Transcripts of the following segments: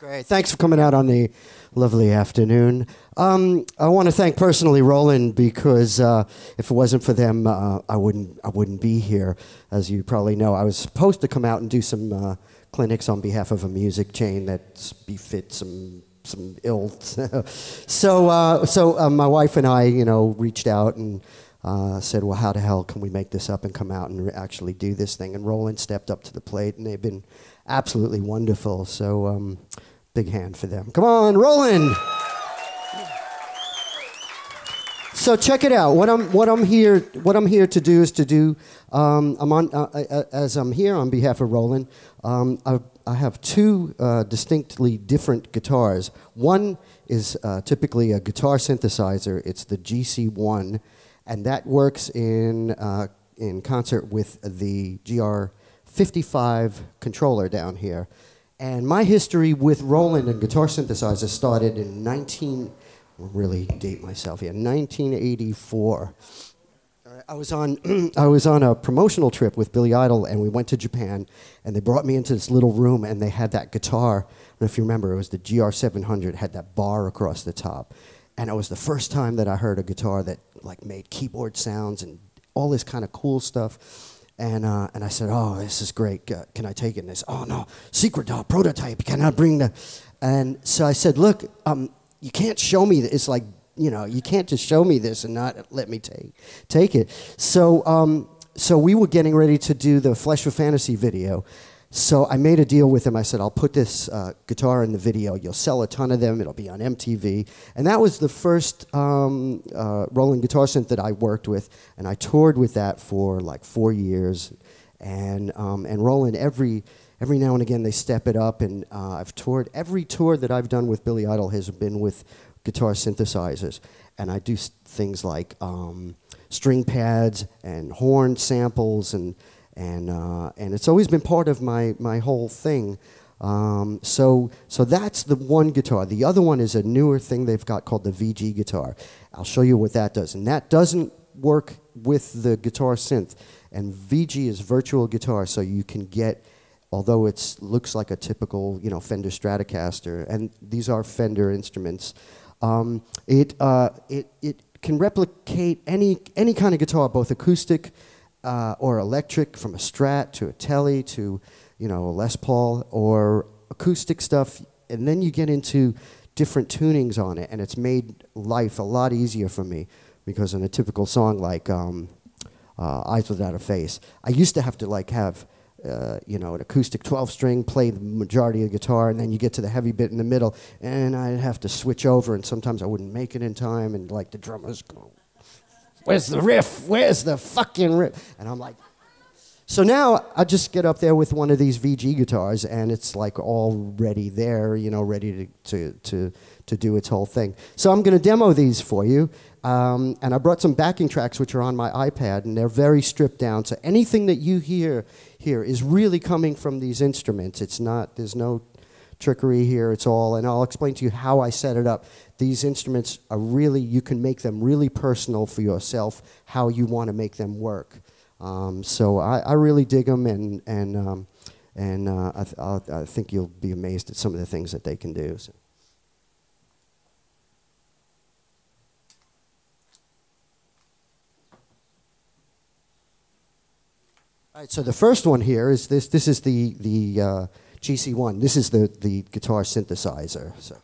Great. Thanks for coming out on the lovely afternoon. I want to thank personally Roland because if it wasn't for them, I wouldn't be here. As you probably know, I was supposed to come out and do some clinics on behalf of a music chain that befits some ills. so my wife and I, reached out and said, well, how the hell can we make this up and come out and actually do this thing? And Roland stepped up to the plate, and they've been absolutely wonderful. So big hand for them. Come on, Roland. So check it out. What I'm here to do is to do. As I'm here on behalf of Roland. I have two distinctly different guitars. One is typically a guitar synthesizer. It's the GC1, and that works in concert with the GR55 controller down here. And my history with Roland and guitar synthesizers started in I'll really date myself here, 1984. I was on a promotional trip with Billy Idol, and we went to Japan, and they brought me into this little room, and they had that guitar. I don't know if you remember, it was the GR700, had that bar across the top. And it was the first time that I heard a guitar that made keyboard sounds and all this kind of cool stuff. And I said, oh, this is great. Can I take it? And they said, oh, no, secret prototype. You cannot bring the... And so I said, look, you can't show me this. It's like, you can't just show me this and not let me take it. So we were getting ready to do the Flesh for Fantasy video. So I made a deal with him. I said, I'll put this guitar in the video. You'll sell a ton of them. It'll be on MTV. And that was the first Roland guitar synth that I worked with. And I toured with that for like 4 years. And Roland, every now and again, they step it up. And I've toured. Every tour that I've done with Billy Idol has been with guitar synthesizers. And I do things like string pads and horn samples and it's always been part of my whole thing. So that's the one guitar. The other one is a newer thing they've got called the VG guitar. I'll show you what that does. And that doesn't work with the guitar synth. And VG is virtual guitar, so you can get, although it looks like a typical Fender Stratocaster, and these are Fender instruments, it can replicate any kind of guitar, both acoustic or electric, from a Strat to a Tele to, a Les Paul, or acoustic stuff, and then you get into different tunings on it, and it's made life a lot easier for me, because in a typical song like Eyes Without a Face, I used to have to have an acoustic 12-string, play the majority of the guitar, and then you get to the heavy bit in the middle, and I'd have to switch over, and sometimes I wouldn't make it in time, and the drummers go, where's the riff? Where's the fucking riff? And I'm like, so now I just get up there with one of these VG guitars, and it's already there, ready to do its whole thing. So I'm going to demo these for you, and I brought some backing tracks which are on my iPad, and they're very stripped down. So anything that you hear here is really coming from these instruments. It's not. There's no trickery here. It's all, and I'll explain to you how I set it up. These instruments are really, you can make them really personal for yourself, how you want to make them work. So I really dig them, and I think you'll be amazed at some of the things that they can do. So. All right, so the first one here is this. This is the GC1. This is the guitar synthesizer. So.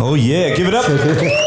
Oh yeah, give it up.